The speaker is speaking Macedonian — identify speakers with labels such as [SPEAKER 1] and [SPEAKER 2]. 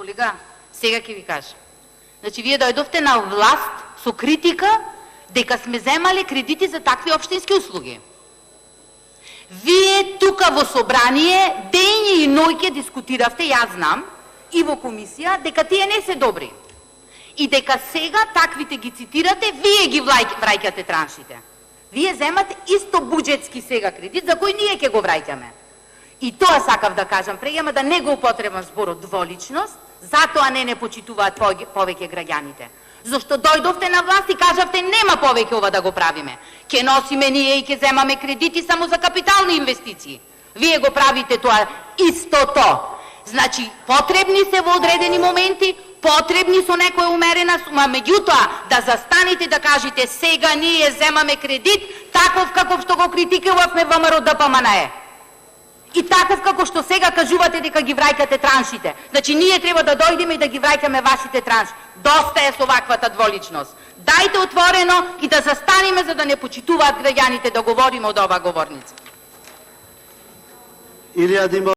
[SPEAKER 1] Колега, сега ќе ви кажам. Значи, вие дојдовте на власт со критика дека сме земале кредити за такви општински услуги. Вие тука во собрание дење и ноќе дискутиравте, јас знам, и во комисија, дека тие не се добри. И дека сега таквите ги цитирате, вие ги враќате траншите. Вие земате исто буџетски сега кредит, за кој ние ќе го враќаме. И тоа сакав да кажам прега, да не го употребам зборот дволичност, затоа не почитуваат повеќе граѓаните. Зашто дојдовте на власт и кажавте нема повеќе ова да го правиме. Ќе носиме ние и ќе земаме кредити само за капитални инвестиции. Вие го правите тоа истото. Значи, потребни се во одредени моменти, потребни со некоја умерена сума, меѓутоа да застанете да кажете сега ние земаме кредит, таков каков што го критикувавме ВМРО ДПМНЕ. И таков како што сега кажувате дека ги враќате траншите. Значи, ние треба да дојдеме и да ги враќаме вашите транши. Доста е со ваквата дволичност. Дајте отворено и да застанеме за да не почитуваат граѓаните да говориме од оваа говорница.